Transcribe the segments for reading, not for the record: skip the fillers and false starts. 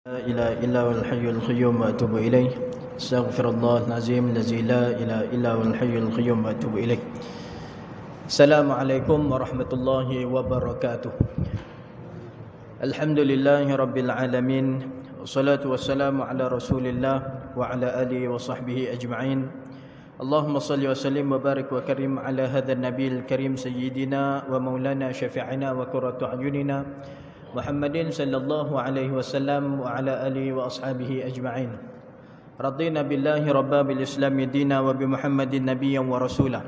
لا إله إلا هو الحي القيوم وأتوب إليه. أستغفر الله العظيم الذي لا إله إلا هو الحي القيوم وأتوب إليه. السلام عليكم ورحمة الله وبركاته. الحمد لله رب العالمين، والصلاة والسلام على رسول الله وعلى آله وصحبه أجمعين. اللهم صل وسلم وبارك وكرم على هذا النبي الكريم سيدنا ومولانا شفيعنا وقرة أعيننا محمد صلى الله عليه وسلم وعلى آله وأصحابه أجمعين. رضينا بالله ربا، بالإسلام دينا، وبمحمد نبيا ورسولا.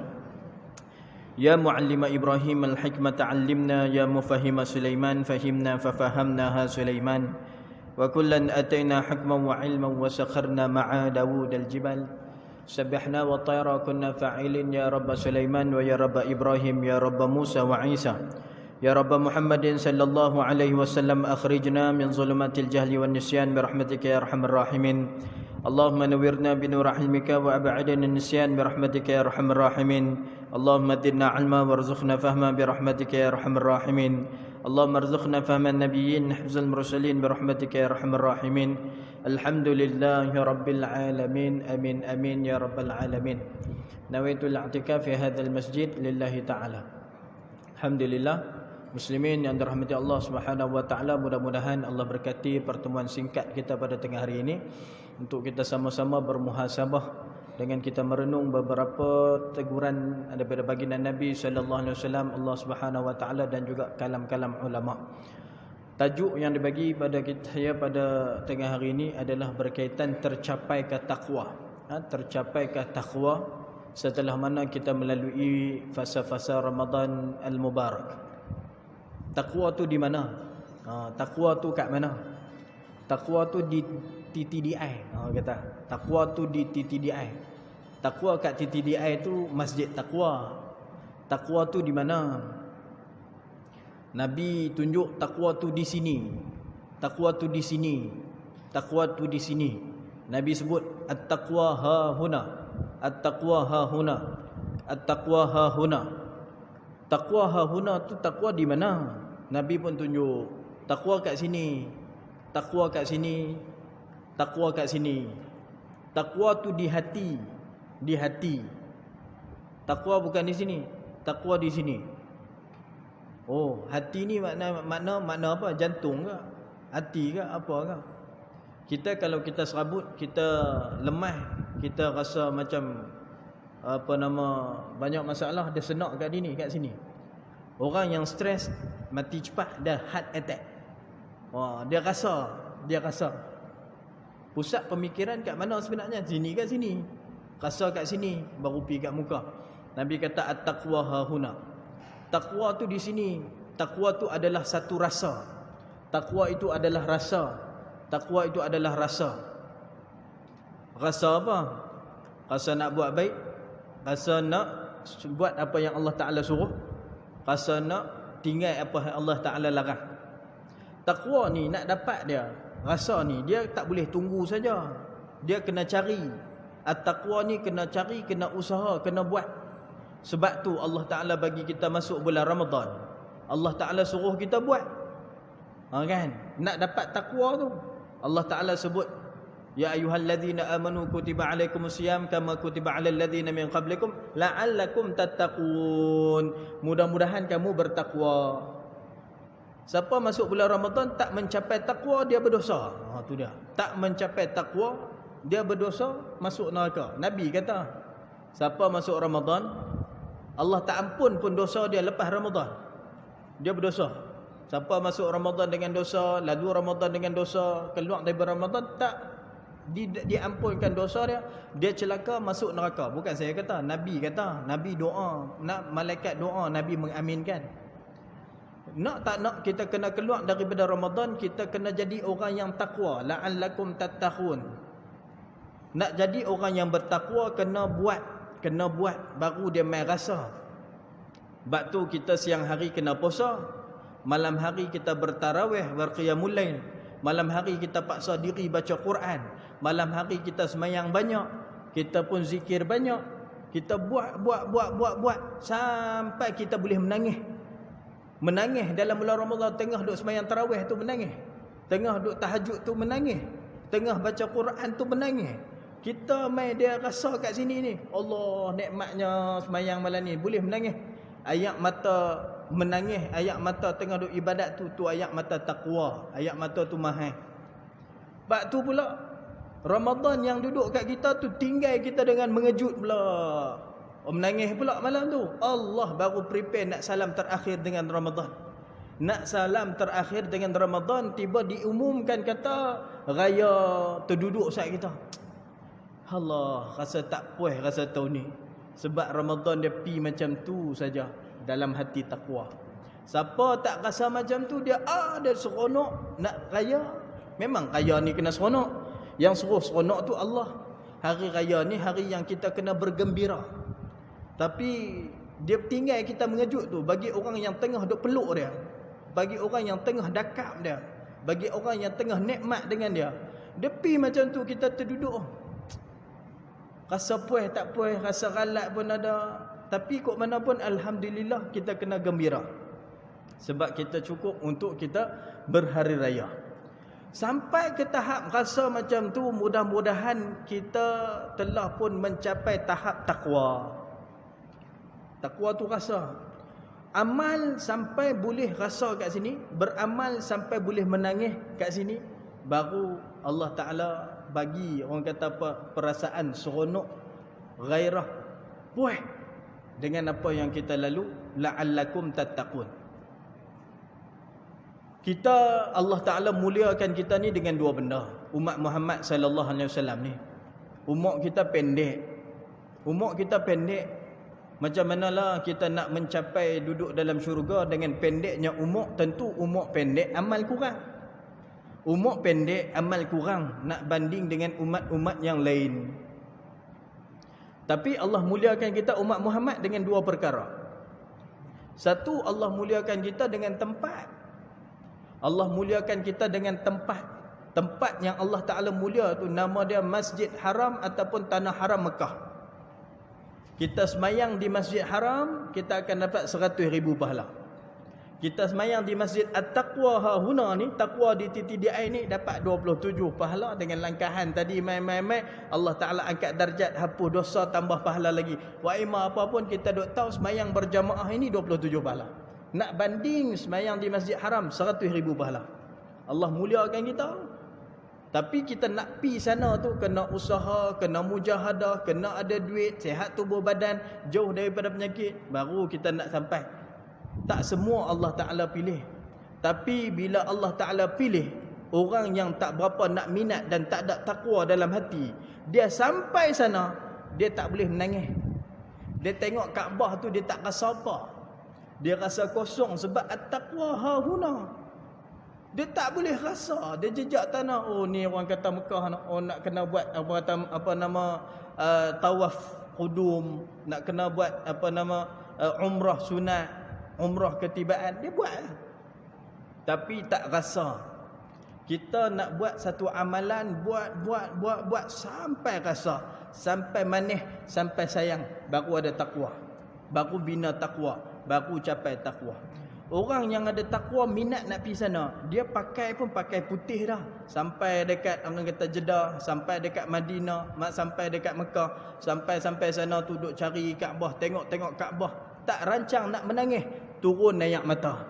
يا معلم إبراهيم الحكمة علمنا، يا مفهم سليمان فهمنا ففهمناها سليمان. وكلا أتينا حكما وعلما وسخرنا مع داود الجبال. سبحنا والطير كنا فاعلين، يا رب سليمان ويا رب إبراهيم يا رب موسى وعيسى. يا رب محمد صلى الله عليه وسلم أخرجنا من ظلمات الجهل والنسيان برحمتك يا أرحم الراحمين. اللهم نورنا بنور علمك وأبعدنا النسيان برحمتك يا أرحم الراحمين. اللهم زدنا علما وارزقنا فهما برحمتك يا أرحم الراحمين. اللهم ارزقنا فهم النبيين حفظ المرسلين برحمتك يا أرحم الراحمين. الحمد لله رب العالمين. آمين آمين يا رب العالمين. نويت الاعتكاف في هذا المسجد لله تعالى. الحمد لله. Muslimin yang dirahmati Allah Subhanahu wa taala, mudah-mudahan Allah berkati pertemuan singkat kita pada tengah hari ini untuk kita sama-sama bermuhasabah dengan kita merenung beberapa teguran daripada baginda Nabi sallallahu alaihi wasallam, Allah Subhanahu wa taala, dan juga kalam-kalam ulama. Tajuk yang dibagi pada kita pada tengah hari ini adalah berkaitan tercapai ke takwa. Tercapai ke takwa setelah mana kita melalui fasa-fasa Ramadan al-Mubarak. Takwa tu di mana? Takwa tu kat mana? Takwa tu di TTDI. Kata takwa tu di TTDI. Takwa kat TTDI tu Masjid Takwa. Takwa tu di mana? Nabi tunjuk takwa tu di sini. Takwa tu di sini. Takwa tu di sini. Nabi sebut at-taqwa ha huna. At-taqwa ha huna. At-taqwa ha huna. Takwa ha huna tu takwa di mana? Nabi pun tunjuk takwa kat sini. Takwa kat sini. Takwa kat sini. Takwa tu di hati. Di hati. Takwa bukan di sini. Takwa di sini. Oh, hati ni makna apa? Jantung ke? Hati ke? Apa ke? Kita kalau kita serabut, kita lemah, kita rasa macam banyak masalah, dia senak kat sini. Orang yang stres mati cepat, dah heart attack. Dia rasa. Pusat pemikiran kat mana sebenarnya? Sini kat sini. Rasa kat sini baru pergi kat muka. Nabi kata at-taqwa hahuna. Takwa tu di sini. Takwa tu adalah satu rasa. Takwa itu adalah rasa. Takwa itu adalah rasa. Rasa apa? Rasa nak buat baik. Rasa nak buat apa yang Allah Ta'ala suruh. Rasa nak tinggal apa yang Allah Ta'ala larang. Takwa ni nak dapat dia, rasa ni dia tak boleh tunggu saja. Dia kena cari. At-taqwa ni kena cari, kena usaha, kena buat. Sebab tu Allah Ta'ala bagi kita masuk bulan Ramadan. Allah Ta'ala suruh kita buat. Kan? Nak dapat takwa tu Allah Ta'ala sebut, ya ayyuhalladzina amanu kutiba alaikumusiyam kama kutiba alal ladzina min qablikum la'allakum tattaqun. Mudah-mudahan kamu bertakwa. Siapa masuk bulan Ramadan tak mencapai takwa, dia berdosa. Tu dia. Tak mencapai takwa, dia berdosa, masuk neraka. Nabi kata, siapa masuk Ramadan, Allah tak ampun pun dosa dia lepas Ramadan. Dia berdosa. Siapa masuk Ramadan dengan dosa, lalu Ramadan dengan dosa, keluar dari Ramadan, tak diampunkan dosa dia, dia celaka, masuk neraka. Bukan saya kata, Nabi kata. Nabi doa, nak malaikat doa, Nabi mengaminkan. Nak tak nak, kita kena keluar daripada Ramadan, kita kena jadi orang yang takwa. La'allakum tattaqun. Nak jadi orang yang bertakwa, kena buat baru dia main rasa. Sebab tu kita siang hari kena puasa, malam hari kita bertarawih, berqiyamul lail. Malam hari kita paksa diri baca Quran. Malam hari kita semayang banyak. Kita pun zikir banyak. Kita buat sampai kita boleh menangis. Menangis dalam bulan Ramadan, tengah duk semayang tarawih tu menangis. tengah duk tahajud tu menangis, tengah baca Quran tu menangis. Kita mai dia rasa kat sini ni, Allah nikmatnya semayang malam ni boleh menangis. Ayat mata menangis, ayat mata tengah duk ibadat tu ayat mata taqwa, ayat mata tu mahal. Sebab tu pula Ramadan yang duduk kat kita tu tinggal kita dengan mengejut pula. Menangis pula malam tu. Allah baru prepare nak salam terakhir dengan Ramadan. Nak salam terakhir dengan Ramadan, tiba diumumkan kata raya terduduk saat kita. Allah, rasa tak puas rasa tahun ni. Sebab Ramadan dia pi macam tu saja dalam hati takwa. Siapa tak rasa macam tu, dia ada seronok nak raya. Memang raya ni kena seronok. Yang suruh seronok tu Allah. Hari raya ni hari yang kita kena bergembira. Tapi dia tinggal kita mengejut tu bagi orang yang tengah duk peluk dia, bagi orang yang tengah dakap dia, bagi orang yang tengah nikmat dengan dia. Dia pi macam tu, kita terduduk. Rasa puas tak puas, rasa ralat pun ada. Tapi kok mana pun alhamdulillah kita kena gembira. Sebab kita cukup untuk kita berhari raya. Sampai ke tahap rasa macam tu, mudah-mudahan kita telah pun mencapai tahap takwa. Takwa tu rasa. Amal sampai boleh rasa kat sini, beramal sampai boleh menangis kat sini, baru Allah Ta'ala bagi orang kata apa, perasaan seronok, gairah, puas dengan apa yang kita lalu. La'allakum tattaqun. Kita, Allah Ta'ala muliakan kita ni dengan dua benda. Umat Muhammad sallallahu alaihi wasallam ni, umur kita pendek. Umur kita pendek, macam manalah kita nak mencapai duduk dalam syurga dengan pendeknya umur. Tentu umur pendek, amal kurang. Umur pendek, amal kurang nak banding dengan umat-umat yang lain. Tapi Allah muliakan kita umat Muhammad dengan dua perkara. Satu, Allah muliakan kita dengan tempat. Allah muliakan kita dengan tempat. Tempat yang Allah Ta'ala mulia tu nama dia Masjid Haram ataupun Tanah Haram Mekah. Kita semayang di Masjid Haram, kita akan dapat 100,000 pahala. Kita semayang di Masjid At-Taqwa hahuna ni, takwa di TTDI ni, dapat 27 pahala. Dengan langkahan tadi mai-mai-mai, Allah Ta'ala angkat darjat, hapus dosa, tambah pahala lagi. Wa ima apa pun kita duk tahu semayang berjamaah ini 27 pahala. Nak banding semayang di Masjid Haram 100,000 pahala. Allah muliakan kita. Tapi kita nak pi sana tu kena usaha, kena mujahadah, kena ada duit, sihat tubuh badan, jauh daripada penyakit, baru kita nak sampai. Tak semua Allah Ta'ala pilih. Tapi bila Allah Ta'ala pilih orang yang tak berapa nak minat dan tak ada takwa dalam hati, dia sampai sana, dia tak boleh menangis. Dia tengok Kaabah tu, dia tak rasa apa. Dia rasa kosong sebab at-taqwa hahuna. Dia tak boleh rasa. Dia jejak tanah. Oh, ni orang kata Mekah, oh nak kena buat tawaf qudum, nak kena buat umrah sunat, umrah ketibaan. Dia buat. Tapi tak rasa. Kita nak buat satu amalan, buat sampai rasa, sampai manis, sampai sayang, baru ada takwa. Baru bina takwa, baru capai takwa. Orang yang ada takwa minat nak pergi sana, dia pakai pun pakai putih dah. Sampai dekat orang kata Jeddah, sampai dekat Madinah, sampai dekat Mekah, sampai sana tu duk cari Kaabah, tengok Kaabah, tak rancang nak menangis, turun ayat mata.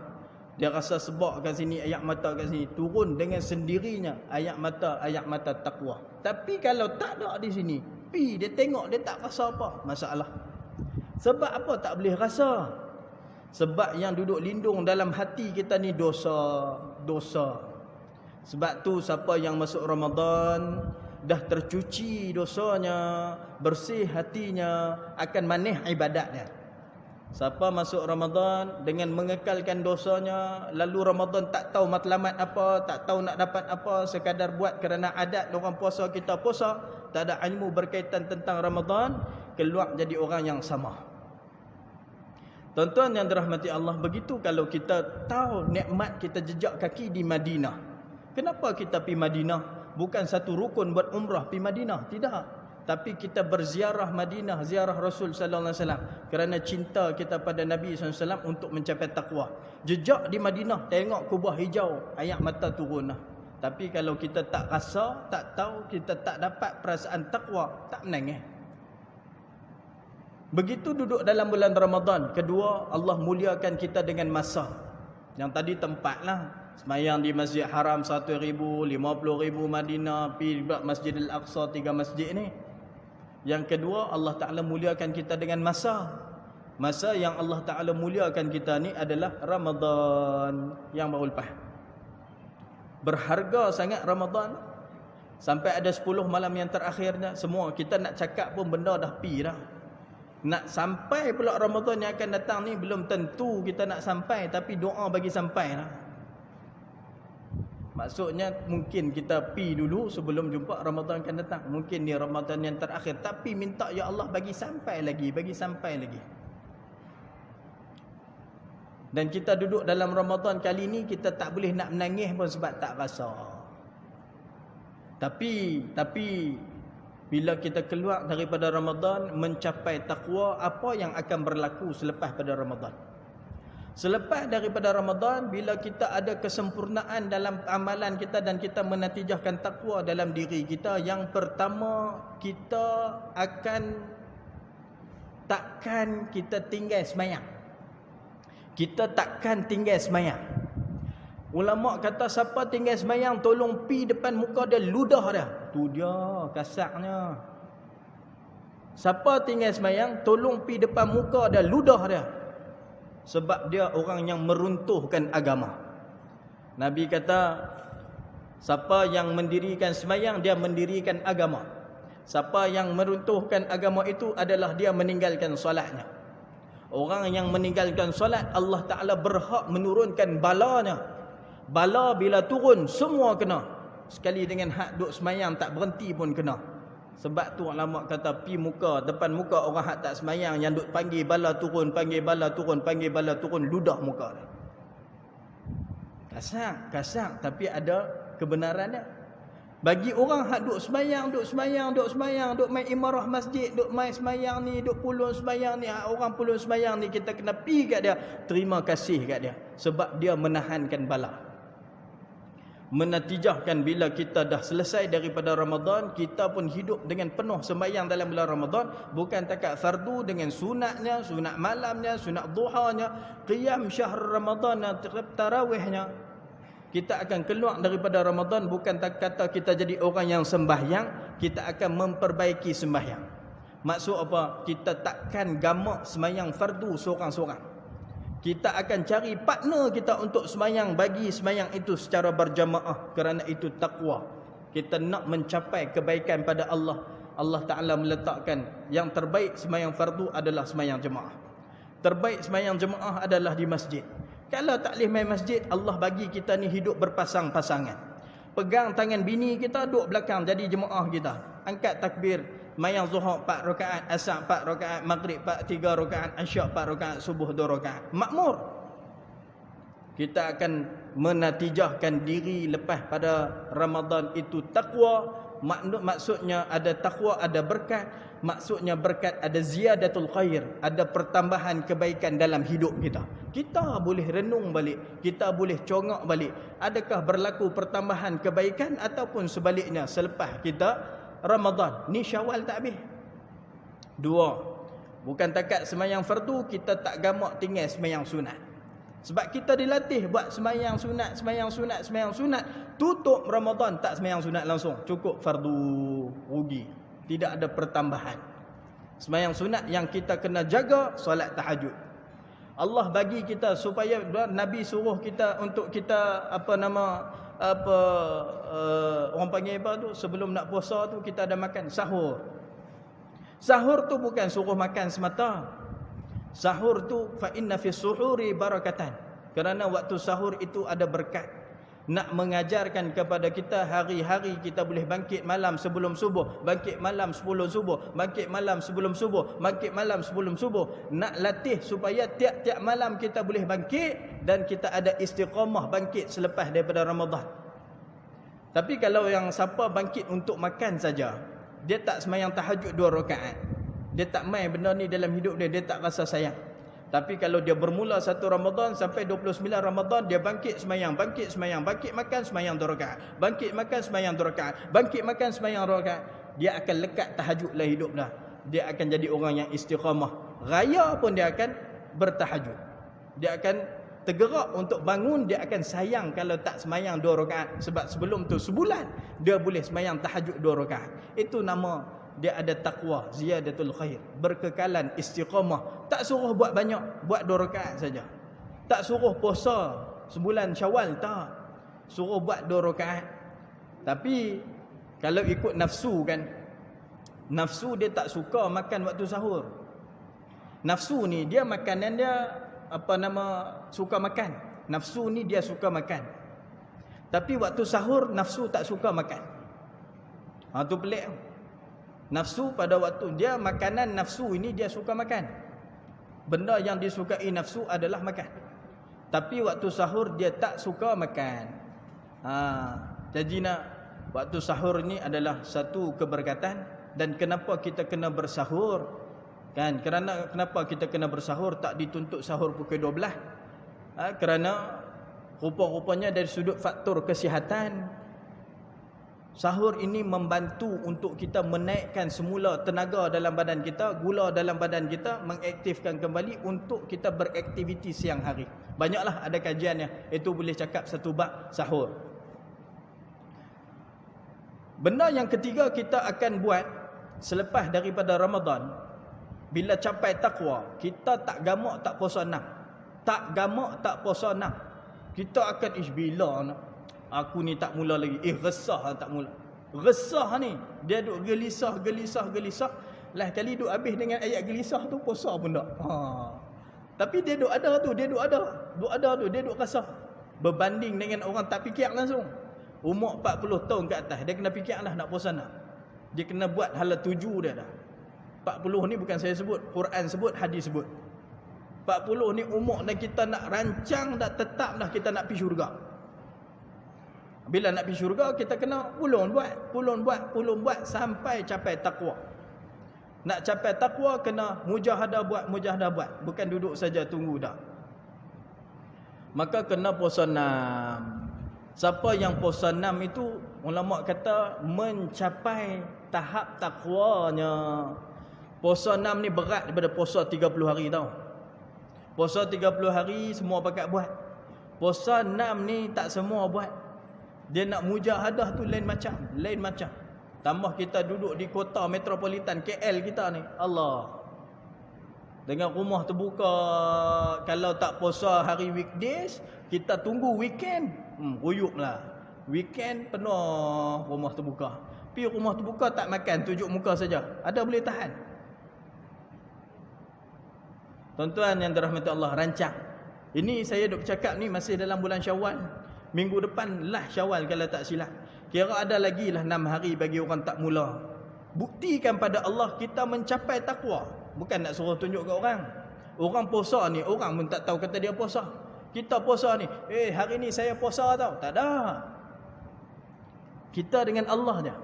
Dia rasa sebab kat sini, ayat mata kat sini, turun dengan sendirinya ayat mata takwa. Tapi kalau tak ada di sini, dia tengok, dia tak rasa apa, masalah. Sebab apa tak boleh rasa? Sebab yang duduk lindung dalam hati kita ni dosa. Sebab tu siapa yang masuk Ramadan dah tercuci dosanya, bersih hatinya, akan manis ibadatnya. Siapa masuk Ramadan dengan mengekalkan dosanya, lalu Ramadan tak tahu matlamat apa, tak tahu nak dapat apa, sekadar buat kerana adat orang puasa, kita puasa, tak ada ilmu berkaitan tentang Ramadan, keluar jadi orang yang sama. Tuan-tuan yang dirahmati Allah, begitu kalau kita tahu nikmat kita jejak kaki di Madinah. Kenapa kita pergi Madinah? Bukan satu rukun buat umrah pergi Madinah, tidak. Tapi kita berziarah Madinah, ziarah Rasul sallallahu alaihi wasallam kerana cinta kita pada Nabi sallallahu alaihi wasallam untuk mencapai takwa. Jejak di Madinah, tengok kubah hijau, ayat mata turun lah. Tapi kalau kita tak rasa, tak tahu, kita tak dapat perasaan takwa, tak menangis. Begitu duduk dalam bulan Ramadan. Kedua, Allah muliakan kita dengan masa. Yang tadi tempatlah. Semayang di Masjid Haram 1,000, 50,000 Madinah, pergi Masjid Al-Aqsa, 3 masjid ni. Yang kedua, Allah Ta'ala muliakan kita dengan masa. Masa yang Allah Ta'ala muliakan kita ni adalah Ramadan yang baru lepas. Berharga sangat Ramadan. Sampai ada 10 malam yang terakhirnya. Semua kita nak cakap pun benda dah pi dah. Nak sampai pula Ramadan yang akan datang ni belum tentu kita nak sampai, tapi doa bagi sampai lah. Maksudnya mungkin kita pi dulu sebelum jumpa Ramadan akan datang. Mungkin ni Ramadan yang terakhir, tapi minta ya Allah bagi sampai lagi, bagi sampai lagi. Dan kita duduk dalam Ramadan kali ni, kita tak boleh nak menangis pun sebab tak rasa. Tapi bila kita keluar daripada Ramadan, mencapai takwa, apa yang akan berlaku selepas pada Ramadan? Selepas daripada Ramadan, bila kita ada kesempurnaan dalam amalan kita dan kita menatijahkan takwa dalam diri kita, yang pertama, kita takkan kita tinggal semayang. Kita takkan tinggal semayang. Ulama kata siapa tinggal semayang, tolong pi depan muka dia, ludah dia. Tu dia kasarnya. Siapa tinggal semayang, tolong pi depan muka dia, ludah dia. Sebab dia orang yang meruntuhkan agama. Nabi kata, siapa yang mendirikan semayang, dia mendirikan agama. Siapa yang meruntuhkan agama itu adalah dia meninggalkan solatnya. Orang yang meninggalkan solat, Allah Ta'ala berhak menurunkan balanya. Bala bila turun, semua kena. Sekali dengan hak duk semayang tak berhenti pun kena. Sebab tu ulama kata, pi muka, depan muka orang hak tak semayang, yang duk panggil bala turun, panggil bala turun, panggil bala turun, ludah muka dia. Kasar, tapi ada kebenarannya. Bagi orang hak duk semayang, duk main imarah masjid, duk main semayang ni, duk pulun semayang ni, orang pulun semayang ni, kita kena pi kat dia, terima kasih kat dia. Sebab dia menahankan bala. Menatijahkan bila kita dah selesai daripada Ramadan, kita pun hidup dengan penuh sembahyang dalam bulan Ramadan. Bukan takat fardu, dengan sunatnya, sunat malamnya, sunat duhanya, qiyam syahr Ramadan, tarawihnya. Kita akan keluar daripada Ramadan bukan kata kita jadi orang yang sembahyang, kita akan memperbaiki sembahyang. Maksud apa? Kita takkan gamak sembahyang fardu seorang-seorang. Kita akan cari partner kita untuk sembahyang, bagi sembahyang itu secara berjamaah, kerana itu takwa. Kita nak mencapai kebaikan pada Allah. Allah Ta'ala meletakkan yang terbaik sembahyang fardu adalah sembahyang jemaah. Terbaik sembahyang jemaah adalah di masjid. Kalau tak boleh main masjid, Allah bagi kita ni hidup berpasang-pasangan. Pegang tangan bini kita, duduk belakang jadi jemaah kita. Angkat takbir, mayang zuhur 4 rakaat, asar 4 rakaat, maghrib 3 rakaat, isyak 4 rakaat, subuh 2 rakaat. Makmur. Kita akan menatijahkan diri lepas pada Ramadan itu takwa. Maksudnya ada takwa, ada berkat. Maksudnya berkat, ada ziyadatul khair, ada pertambahan kebaikan dalam hidup kita. Kita boleh renung balik, kita boleh congak balik. Adakah berlaku pertambahan kebaikan ataupun sebaliknya selepas kita Ramadan? Ni Syawal tak habis. 2. Bukan takat semayang fardu, kita tak gamak tinggal semayang sunat. Sebab kita dilatih buat semayang sunat, semayang sunat, semayang sunat. Tutup Ramadan tak semayang sunat langsung, cukup fardu, rugi. Tidak ada pertambahan. Semayang sunat yang kita kena jaga, solat tahajud. Allah bagi kita supaya Nabi suruh kita untuk kita orang panggil apa tu, sebelum nak puasa tu kita ada makan sahur. Sahur tu bukan suruh makan semata. Sahur tu fa inna fi suhuri barakatan. Kerana waktu sahur itu ada berkat. Nak mengajarkan kepada kita hari-hari kita boleh bangkit malam sebelum subuh, bangkit malam sebelum subuh, bangkit malam sebelum subuh, bangkit malam sebelum subuh. Nak latih supaya tiap-tiap malam kita boleh bangkit dan kita ada istiqamah bangkit selepas daripada Ramadan. Tapi kalau yang siapa bangkit untuk makan saja, dia tak semayang tahajud 2 rakaat, dia tak main benda ni dalam hidup dia, dia tak rasa sayang. Tapi kalau dia bermula 1 Ramadan sampai 29 Ramadan, dia bangkit semayang, bangkit makan semayang 2 rakaat, bangkit makan semayang 2 rakaat, bangkit makan semayang 2 rakaat, dia akan lekat tahajud lah hidup dah. Dia akan jadi orang yang istiqamah. Raya pun dia akan bertahajud. Dia akan tergerak untuk bangun, dia akan sayang kalau tak semayang 2 rakaat. Sebab sebelum tu sebulan dia boleh semayang tahajud 2 rakaat. Itu nama dia ada takwa, ziyadatul khair, berkekalan, istiqamah. Tak suruh buat banyak, buat 2 rakaat saja. Tak suruh puasa sebulan Syawal, tak. Suruh buat 2 rakaat. Tapi kalau ikut nafsu kan, nafsu dia tak suka makan waktu sahur. Nafsu ni dia makanan dia suka makan. Nafsu ni dia suka makan. Tapi waktu sahur nafsu tak suka makan. Tu pelik. Nafsu pada waktu dia makanan nafsu ini dia suka makan. Benda yang disukai nafsu adalah makan. Tapi waktu sahur dia tak suka makan. Jadi waktu sahur ni adalah satu keberkatan. Dan kenapa kita kena bersahur? Kan? Kenapa kita kena bersahur? Tak dituntut sahur pukul 12. Kerana rupa-rupanya dari sudut faktor kesihatan, sahur ini membantu untuk kita menaikkan semula tenaga dalam badan kita, gula dalam badan kita, mengaktifkan kembali untuk kita beraktiviti siang hari. Banyaklah ada kajiannya. Itu boleh cakap satu bab sahur. Benda yang ketiga kita akan buat selepas daripada Ramadan, bila capai takwa, kita tak gamak tak puasa 6. Tak gamak tak puasa 6. Kita akan bila nak? Aku ni tak mula lagi. Resah tak mula. Resah ni. Dia duk gelisah. Lah kali duk habis dengan ayat gelisah tu, puasa pun tak. Tapi dia duk ada tu. Dia duk rasa. Berbanding dengan orang tak fikir langsung. Umur 40 tahun ke atas, dia kena fikir lah nak puasa nak. Dia kena buat hala tuju dia dah. 40 ni bukan saya sebut. Quran sebut, hadis sebut. 40 ni umur dah kita nak rancang dah, tetap dah kita nak pergi syurga. Bila nak pergi syurga, kita kena pulun buat sampai capai takwa. Nak capai takwa, kena mujahadah buat. Bukan duduk saja tunggu dah. Maka kena puasa 6. Siapa yang puasa 6 itu, ulama kata mencapai tahap takwanya. Puasa 6 ni berat daripada puasa 30 hari tau. Puasa 30 hari semua pakat buat. Puasa 6 ni tak semua buat. Dia nak mujahadah tu lain macam. Tambah kita duduk di kota metropolitan KL kita ni, Allah. Dengan rumah terbuka, kalau tak puasa hari weekdays, kita tunggu weekend. Ruyuklah. Weekend penuh rumah terbuka. Pergi rumah terbuka tak makan, tunjuk muka saja. Ada boleh tahan. Tuan-tuan yang dirahmati Allah, rancang. Ini saya duk cakap ni masih dalam bulan Syawal. Minggu depan lah Syawal kalau tak silap. Kira ada lagi lah 6 hari bagi orang tak mula. Buktikan pada Allah kita mencapai takwa. Bukan nak suruh tunjuk ke orang. Orang puasa ni, orang pun tak tahu kata dia puasa. Kita puasa ni, hari ni saya puasa tau. Tak ada. Kita dengan Allah dia.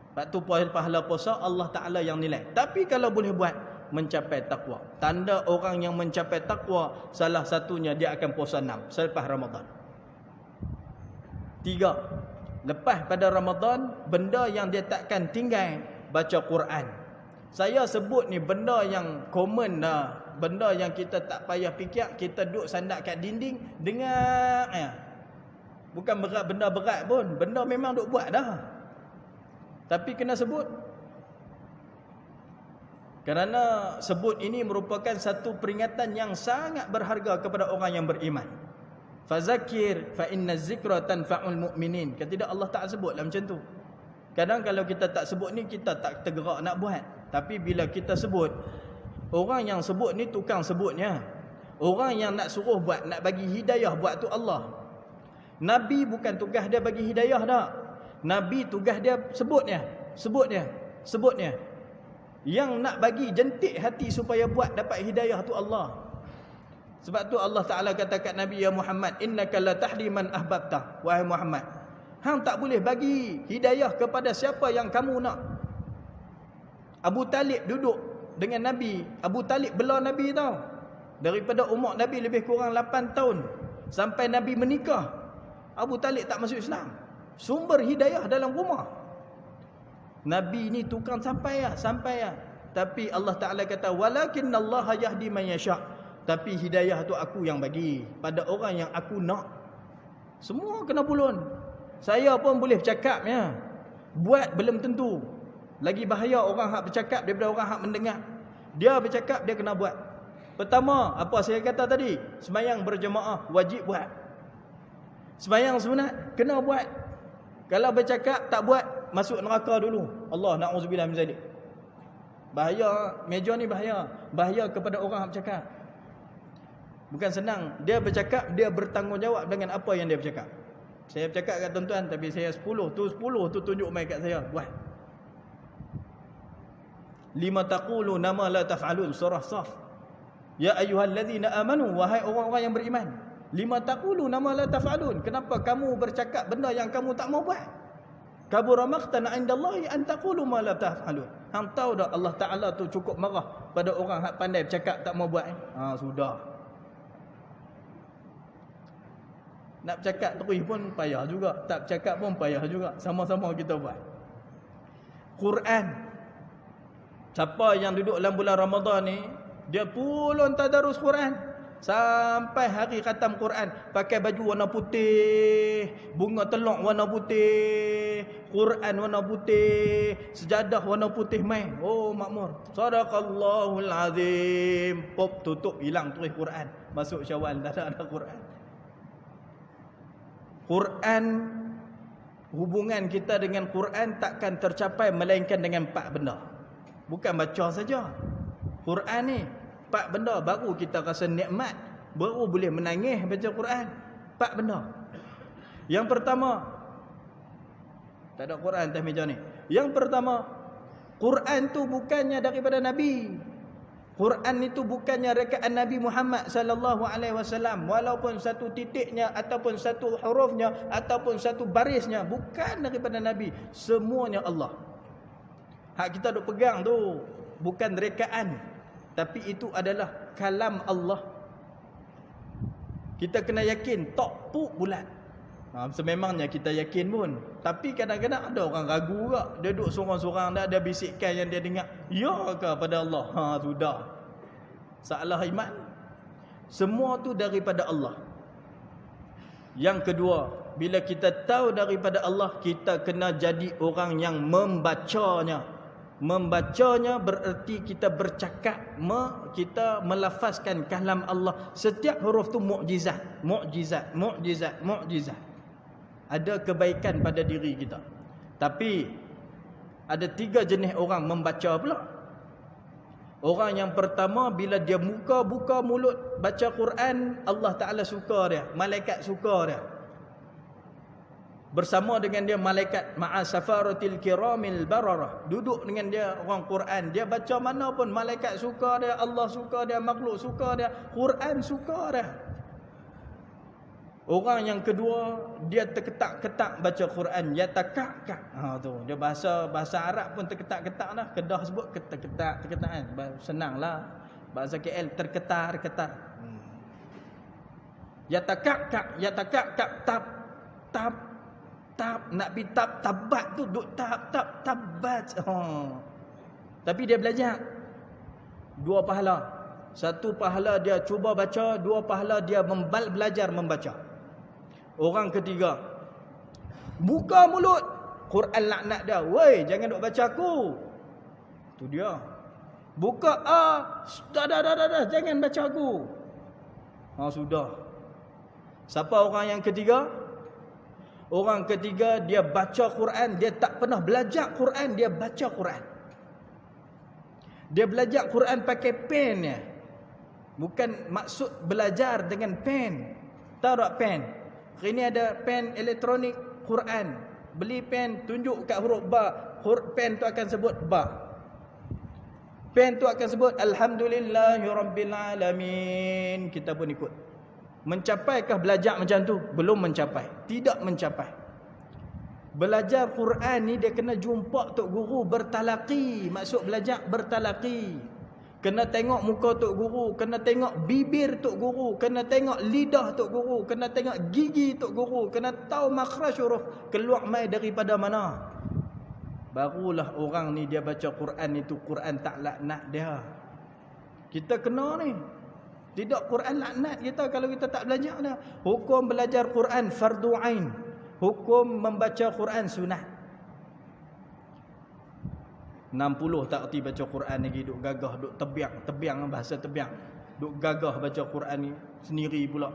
Lepas tu pahala puasa Allah Ta'ala yang nilai. Tapi kalau boleh buat, mencapai takwa. Tanda orang yang mencapai takwa, salah satunya dia akan puasa 6 selepas Ramadan. 3. Lepas pada Ramadan, benda yang dia takkan tinggal, baca Quran. Saya sebut ni benda yang common dah. Benda yang kita tak payah fikir. Kita duduk sandak kat dinding, dengar. Bukan berat, benda berat pun. Benda memang duk buat dah. Tapi kena sebut. Kerana sebut ini merupakan satu peringatan yang sangat berharga kepada orang yang beriman. Fazakir fa inna zikra tanfa'ul mu'minin. Kan tidak Allah tak sebut lah macam tu. Kadang kalau kita tak sebut ni, kita tak tergerak nak buat. Tapi bila kita sebut, orang yang sebut ni tukang sebutnya. Orang yang nak suruh buat, nak bagi hidayah buat tu Allah. Nabi bukan tugas dia bagi hidayah dah. Nabi tugas dia sebutnya. Yang nak bagi jentik hati supaya buat dapat hidayah tu Allah. Sebab tu Allah Ta'ala kata kat Nabi, ya Muhammad, innaka la tahdi man ahbabta. Wahai Muhammad, hang tak boleh bagi hidayah kepada siapa yang kamu nak. Abu Talib duduk dengan Nabi. Abu Talib bela Nabi tau. Daripada umur Nabi lebih kurang 8 tahun sampai Nabi menikah, Abu Talib tak masuk Islam. Sumber hidayah dalam rumah. Nabi ni tukang sampai ya. Tapi Allah Ta'ala kata, walakinnallaha yahdi man yasha'. Tapi hidayah tu aku yang bagi pada orang yang aku nak. Semua kena pulun. Saya pun boleh bercakap ya. Buat belum tentu. Lagi bahaya orang hak bercakap daripada orang hak mendengar. Dia bercakap, dia kena buat. Pertama, apa saya kata tadi? Sembahyang berjemaah wajib buat. Sembahyang sunat kena buat. Kalau bercakap tak buat, masuk neraka dulu. Allah na'udzubillah min zalik. Bahaya, meja ni bahaya. Bahaya kepada orang yang bercakap. Bukan senang. Dia bercakap, dia bertanggungjawab dengan apa yang dia bercakap. Saya bercakap kat tuan-tuan, tapi saya 10 tu tunjuk mai kat saya. Buat. Lima taqulu nama la taf'alun. Surah Saf. Ya ayyuhallazina amanu, wahai orang-orang yang beriman. Lima taqulu nama la taf'alun. Kenapa kamu bercakap benda yang kamu tak mau buat? Kabura maqtan 'indallahi an taqulu ma la taf'alun. Hang tahu dah Allah Taala tu cukup marah pada orang hak pandai bercakap tak mau buat. Sudah. Nak bercakap terus pun payah juga, tak bercakap pun payah juga. Sama-sama kita buat. Quran. Siapa yang duduk dalam bulan Ramadan ni, dia pulun tadarus Quran. Sampai hari khatam Quran, pakai baju warna putih, bunga telok warna putih, Quran warna putih, sejadah warna putih main. Oh makmur. Sadaqallahul azim. Pop tutup hilang terus Quran. Masuk Syawal dah ada Quran. Quran, hubungan kita dengan Quran takkan tercapai melainkan dengan 4 benda. Bukan baca saja. Quran ni 4 benda baru kita rasa nikmat, baru boleh menangis baca Quran. 4 benda. Yang pertama, tak ada Quran atas meja ni. Yang pertama, Quran tu bukannya daripada Nabi. Quran itu bukannya rekaan Nabi Muhammad sallallahu alaihi wasallam, walaupun satu titiknya ataupun satu hurufnya ataupun satu barisnya bukan daripada Nabi, semuanya Allah. Hak kita duk pegang tu bukan rekaan, tapi itu adalah kalam Allah. Kita kena yakin tok puk bulat. Sememangnya kita yakin pun, tapi kadang-kadang ada orang ragu juga. Dia duduk sorang-sorang, dah ada bisikan yang dia dengar, ya ke pada Allah? Sudah. Salah iman. Semua tu daripada Allah. Yang kedua, bila kita tahu daripada Allah, kita kena jadi orang yang membacanya. Membacanya bererti kita bercakap, kita melafazkan kalam Allah. Setiap huruf tu mukjizat, mukjizat, mukjizat, mukjizat. Ada kebaikan pada diri kita. Tapi ada 3 jenis orang membaca pula. Orang yang pertama, bila dia buka mulut baca Quran, Allah Ta'ala suka dia, malaikat suka dia. Bersama dengan dia malaikat ma'a safaratil kiramil bararah, duduk dengan dia orang Quran. Dia baca mana pun malaikat suka dia, Allah suka dia, makhluk suka dia, Quran suka dia. Orang yang kedua, dia terketak-ketak baca Quran, yatakak. Tu dia bahasa Arab pun terketak-ketak dah. Kedah sebut ketak-ketak kan. Senanglah. Bahasa KL terketar. Yatakak tap nak pi tabat tu duk tabat. Tapi dia belajar 2 pahala. 1 pahala dia cuba baca, 2 pahala dia belajar membaca. Orang ketiga, buka mulut, Quran laknat dia. Woi, jangan duk baca aku. Tu dia. Buka dah, jangan baca aku. Sudah. Siapa orang yang ketiga? Orang ketiga, dia baca Quran, dia tak pernah belajar Quran, dia baca Quran. Dia belajar Quran pakai pen ya. Bukan maksud belajar dengan pen. Tahu tak pen? Ini ada pen elektronik Quran. Beli pen, tunjuk kat huruf ba. Pen tu akan sebut ba. Pen tu akan sebut Alhamdulillahirabbil alamin. Kita pun ikut. Mencapaikah belajar macam tu? Belum mencapai. Tidak mencapai. Belajar Quran ni dia kena jumpa tok guru bertalaqi. Maksud belajar bertalaqi. kena tengok muka tok guru, kena tengok bibir tok guru, kena tengok lidah tok guru, kena tengok gigi tok guru, kena tahu makhraj huruf keluar mai daripada mana. Barulah orang ni dia baca Quran itu Quran tak laknat dia. Kita kena ni. Tidak Quran laknat kita kalau kita tak belajar dah. Hukum belajar Quran fardu ain. Hukum membaca Quran sunat. 60 tak erti baca Quran lagi, duk gagah, duk tebiang bahasa tebiang. Duk gagah baca Quran ni sendiri pula.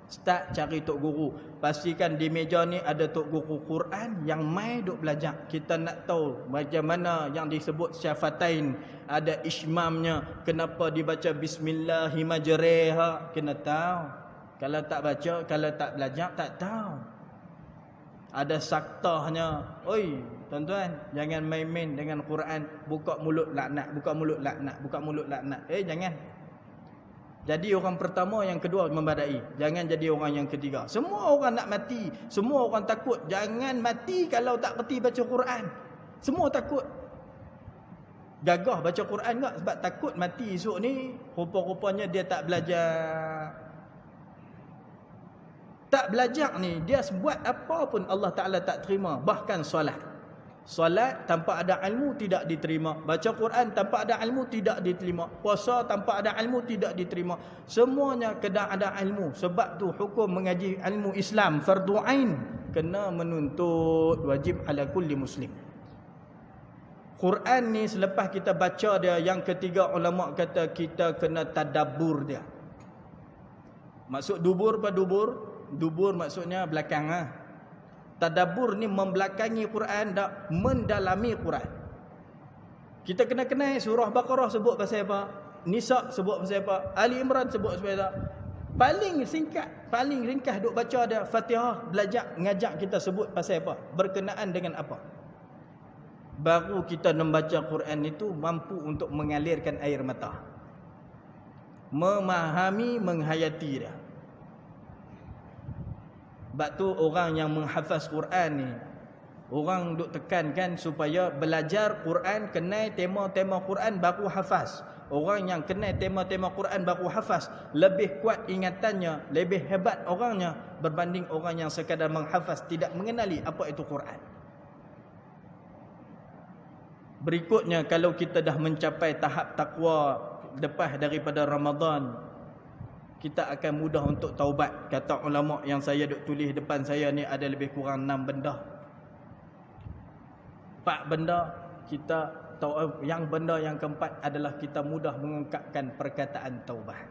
Start cari tok guru. Pastikan di meja ni ada tok guru Quran yang mai duk belajar. Kita nak tahu macam mana yang disebut syafatain, ada ismamnya, kenapa dibaca bismillahirrahmanirrahim, kena tahu. Kalau tak baca, kalau tak belajar tak tahu. Ada saktahnya. Oi, tuan-tuan, jangan main-main dengan Quran. Buka mulut laknat, buka mulut laknat, buka mulut laknat. Jangan. Jadi orang pertama, yang kedua membadai. Jangan jadi orang yang ketiga. Semua orang nak mati. Semua orang takut. Jangan mati kalau tak reti baca Quran. Semua takut. Gagah baca Quran tak? Sebab takut mati esok ni. Rupa-rupanya dia tak belajar. Tak belajar ni, dia buat apa pun Allah Ta'ala tak terima. Bahkan solat. Solat tanpa ada ilmu tidak diterima. Baca Quran tanpa ada ilmu tidak diterima. Puasa tanpa ada ilmu tidak diterima. Semuanya kena ada ilmu. Sebab tu hukum mengaji ilmu Islam fardu ain, kena menuntut, wajib ala kulli muslim. Quran ni selepas kita baca dia, yang ketiga ulama kata kita kena tadabbur dia. Maksud dubur apa dubur? Dubur maksudnya belakang Tadabbur ni membelakangi Quran, tak mendalami Quran. Kita kena kenal surah Baqarah sebut pasal apa, Nisa sebut pasal apa, Ali Imran sebut pasal apa. Paling singkat, paling ringkas duk baca ada Fatihah, belajar ngajak kita sebut pasal apa, berkenaan dengan apa. Baru kita membaca Quran itu mampu untuk mengalirkan air mata, memahami, menghayati dia. Sebab tu orang yang menghafaz Quran ni, orang duk tekankan supaya belajar Quran, kenal tema-tema Quran baru hafaz. Orang yang kenal tema-tema Quran baru hafaz, lebih kuat ingatannya, lebih hebat orangnya berbanding orang yang sekadar menghafaz tidak mengenali apa itu Quran. Berikutnya, kalau kita dah mencapai tahap takwa lepas daripada Ramadan, kita akan mudah untuk taubat. Kata ulama yang saya duk tulis depan saya ni, ada lebih kurang 6 benda. 4 benda kita tahu, yang benda yang keempat adalah kita mudah mengungkapkan perkataan taubat.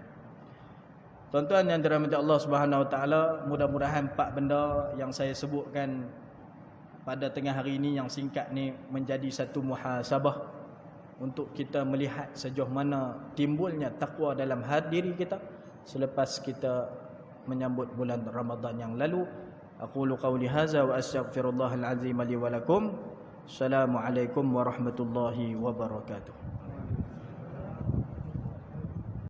Tuan-tuan yang dirahmati Allah Subhanahu Wa Taala, mudah-mudahan 4 benda yang saya sebutkan pada tengah hari ini yang singkat ni menjadi satu muhasabah untuk kita melihat sejauh mana timbulnya takwa dalam hati diri kita selepas kita menyambut bulan Ramadan yang lalu. Aqulu qawli hadza wa astaghfirullahal azim li wa lakum. Assalamualaikum warahmatullahi wabarakatuh.